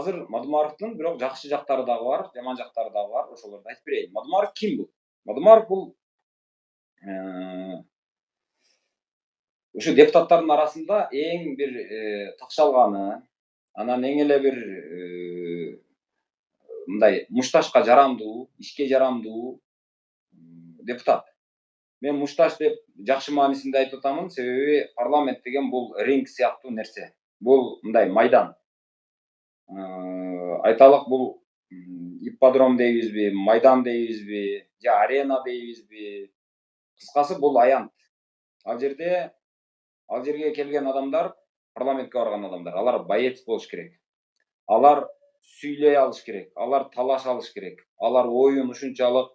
азыр Мадумаровдун бирок жакшы жактары дагы бар, жаман жактары дагы бар. Ошолорду айтып берейин. Мадумаров ким бул? Мадумаров бул ушу депутаттардын арасында эң бир такшалганы, анан эң эле бир мындай мушташка жарамдуу, ишке жарамдуу депутат. Мен мушташ деп жакшы маанисинде айтып атамын, себеби парламент деген бул ринг сыяктуу нерсе. Бул мындай майдан. Айталык бул ипподром дейбизби, майдан дейбизби, же арена дейбизби. Кыскасы бул аянт. Ал жерге келген адамдар, парламентке барган адамдар, алар боец болуш керек. Алар сүйлөй алыш керек, алар талаша алыш керек. Алар оюн ушунчалык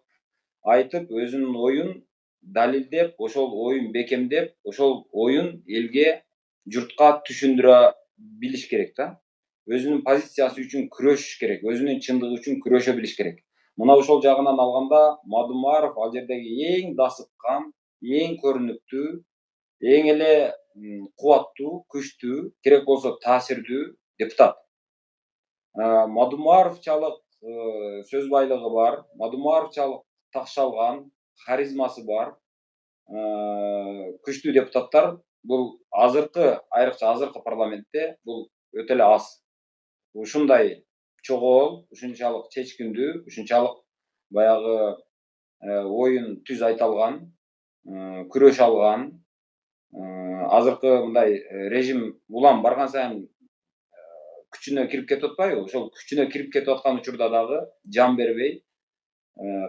айтып, өзүнүн оюн далилдеп, ошол оюн бекемдеп, ошол оюн элге, журтка түшүндүрө билиш керек да. Өзүнүн позициясы үчүн күрөшүш керек, өзүнүн чындыгы үчүн күрөшө билиш керек. Мына ошол жагынан алганда Мадумаров ал жердеги эң дасыккан, эң көрүнүктүү, эң эле кубаттуу, күчтүү, керек болсо таасирдүү депутат. Мадумаровчалык сөз байлыгы бар, Мадумаровчалык такшалган, харизмасы бар күчтүү депутаттар бул айрыкча азыркы парламентте бул өтө эле аз. Ушундай чогуу, ушунчалык чечкиндүү, ушунчалык баягы оюн түз айта алган, күрөшө алган, азыркы мындай режим улам барган сайын күчүнө кирип кетип атпайбы? Ошол күчүнө кирип кетип аткан учурда дагы жан бербей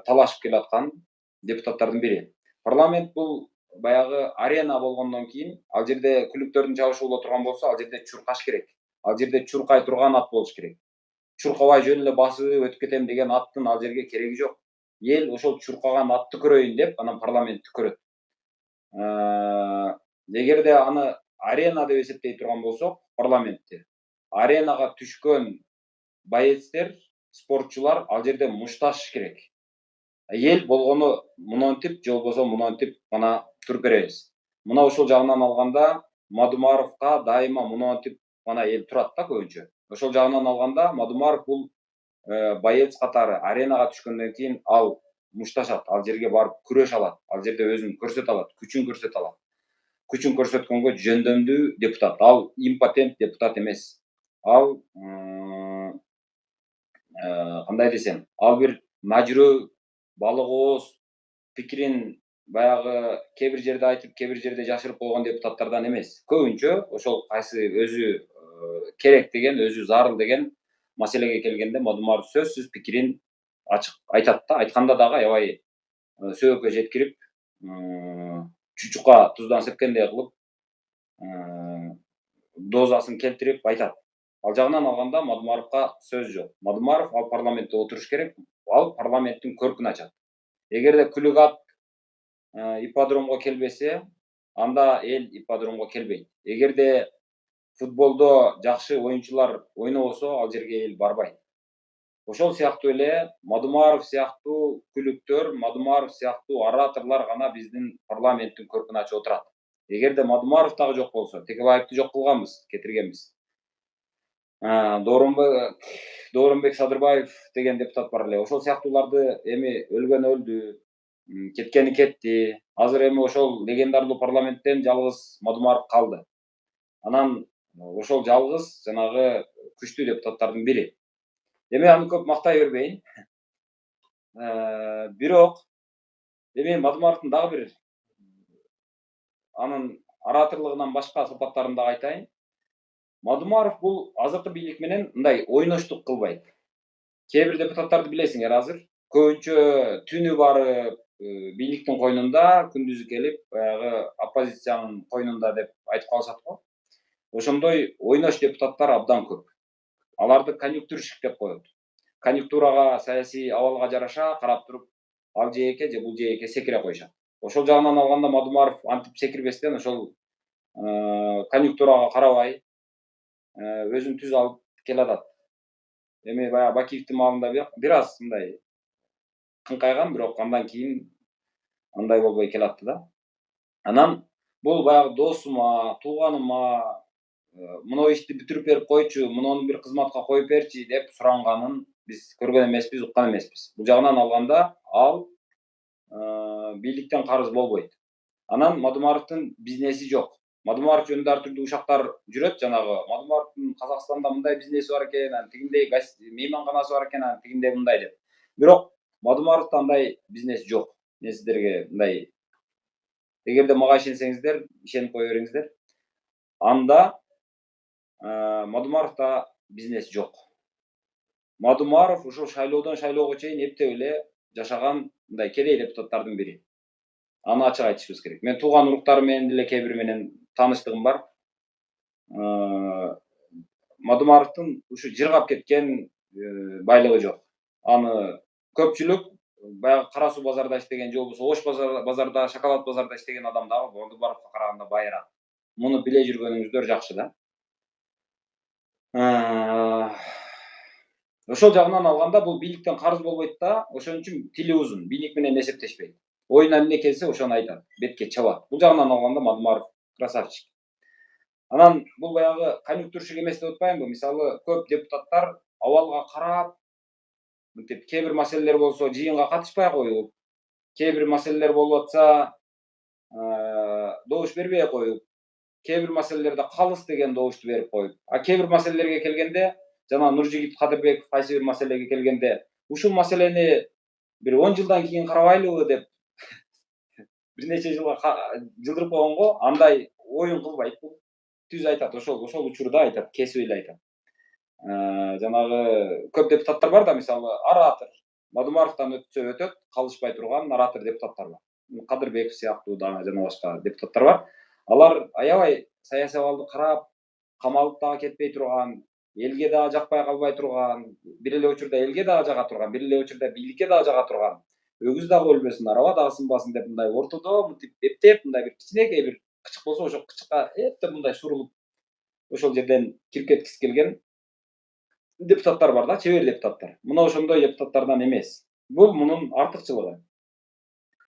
талашып келаткан депутаттардын бири. Парламент бул баягы арена болгондон кийин, ал жерде күлүктөрдүн чабышы боло турган болсо, ал жерде чуркаш керек. Ал жерде чуркай турган ат болуш керек. Чуркабай жөн эле басып өтүп кетем деген аттын ал жерге кереги жок. Эл ошол чуркаган атты көрөйүн деп анан парламентти көрөт. Эгерде аны арена деп эсептей турган болсок, парламентти, аренага түшкөн боецтер, спортчулар ал жерде мушташыш керек. Эл болгону монтип, же болбосо монтип гана туруп беребиз. Мына ошол жагынан алганда Мадумаровго дайыма монтип гана эл турат да көбүнчө. Ошол жагынан алганда Мадумаров бул боец катары аренага түшкөндөн кийин ал мушташат, ал жерге барып күрөшө алат, ал жерде өзүн көрсөтө алат, күчүн көрсөтө алат. Күчүн көрсөткөнгө жөндөмдүү депутат. Ал импотент депутат эмес. Ал кандай десем, ал бир мажүрөө, балык ооз, пикирин баягы кээ бир жерде айтып, кээ бир жерде жашырып койгон депутаттардан эмес. Көбүнчө ошол кайсы өзү керек деген, өзү зарыл деген маселеге келгенде Мадумаров сөзсүз пикирин ачык айтат да. Айтканда дагы аябай сөөгүккө жеткирип, чучукка туздан сепкендей кылып, дозасын келтирип айтат. Ал жагынан алганда Мадумаровго сөз жок. Мадумаров ал парламентте отуруш керек, ал парламенттин көркүн ачат. Эгерде күлүк ат ипподромго келбесе, анда эл ипподромго келбейт. Эгерде футболдо жакшы оюнчулар ойнобосо, ал жерге эл барбайт. Ошол сыяктуу эле Мадумаров сыяктуу күлүктөр, Мадумаров сыяктуу ораторлор гана биздин парламенттин көркүн ачып отурат. Эгерде Мадумаров дагы жок болсо, Текебаевди жок кылганбыз, кетиргенбиз. Дооронбек Садырбаев деген депутат бар эле. Ошол сыяктууларды эми өлгөн өлдү, кеткени кетти. Азыр эми ошол легендарлуу парламенттен жалгыз Мадумаров калды. Анан ошол жалгыз жанагы күчтүү депутаттардын бири. Эми аны көп мактай бербейин. Бирок эми Мадумаровдун дагы бир анын ораторлугунан башка сапаттарын дагы айтайын. Мадумаров бул азыркы бийлик менен мындай ойноштук кылбайт. Кээ бир депутаттарды билесиңер азыр, көбүнчө түнү барып бийликтин койнунда, күндүзү келип, баягы оппозициянын койнунда деп айтып калышат го. Ошондой ойнош депутаттар абдан көп. Аларды конъюнктурщик деп коет. Конъюнктурага, саясий абалга жараша карап туруп, ал жээкке же бул жээкке секире коюшат. Ошол жагынан алганда Мадумаров антип секирбестен ошол конъюнктурага карабай өзүн түз алып келатат. Эми баягы Бакиевдин маалында бир аз мындай кыңкайган, бирок андан кийин андай болбой келатты да. Анан бул баягы досума, тууганыма, мына ишти бүтүрүп берип койчу, муну бир кызматка коюп берчи деп суранганын биз көргөн эмеспиз, уккан эмеспиз. Бул жагынан алганда ал бийликтен карыз болбойт. Анан Мадумаровдун бизнеси жок. Мадумаров жөнүндө ар түрдүү ушактар жүрөт, жанагы Мадумаровдун Казакстанда мындай бизнеси бар экен, анан тигиндей мейманканасы бар экен, анан тигиндей мындай деп. Бирок Мадумаровдо андай бизнес жок. Мен сиздерге мындай, эгерде мага ишенсеңиздер, ишенип кое бериңиздер. Анда Мадумаровдо бизнес жок. Мадумаров ушул шайлоодон шайлоого чейин эптеп эле жашаган мындай кедей депутаттардын бири. Аны ачык айтышыбыз керек. Мен тууган уруктарым менен деле кээ бири менен тааныштыгым бар. Мадумаровдун ушу жыргап кеткен байлыгы жок. Аны көпчүлүк баягы Кара Суу базарда иштеген же болбосо Ош базарда, Шоколад базарда иштеген адам дагы Мадумаровго караганда байыраак. Муну биле жүргөнүңүздөр жакшы да. Ошол жагынан алганда бул бийликтен карыз болбойт да, ошон үчүн тили узун, бийлик менен эсептешпейт. Оюна эмне келсе ошону айтат, бетке чабат. Бул жагынан алганда Мадумаров красавчик. Анан бул баягы конъюнктурщик эмес деп атпаймынбы? Мисалы, көп депутаттар абалга карап, мынтип кээ бир маселелер болсо жыйынга катышпай коюп, кээ бир маселелер болуп атса добуш бербей коюп, кээ бир маселелерде калыс деген добушту берип коюп, кээ бир маселелерге келгенде, жана Нуржигит Кадырбеков кайсы бир маселеге келгенде, ушул маселени бир 10 жылдан кийин карабайлыбы деп бир нече жылга жылдырып койгонго андай оюн кылбайт бул. Түз айтат, ошол учурда айтат, кесип эле айтат. Жанагы көп депутаттар бар да, мисалы, оратор. Мадумаровдон өтсө өтөт, калышпай турган оратор депутаттар бар. Кадырбеков сыяктуу дагы жана башка депутаттар бар. Алар аябай саясий абалды карап, камалып дагы кетпей турган, элге дагы жакпай калбай турган, бир эле учурда элге дагы жага турган, бир эле учурда бийликке дагы жага турган, өгүз дагы өлбөсүн, араба дагы сынбасын деп мындай ортодо мынтип эптеп, мындай бир кичинекей бир кычык болсо, ошол кычыкка эптеп мындай сурулуп, ошол жерден кирип кеткиси келген депутаттар бар да, чебер депутаттар. Мына ошондой депутаттардан эмес. Бул мунун артыкчылыгы.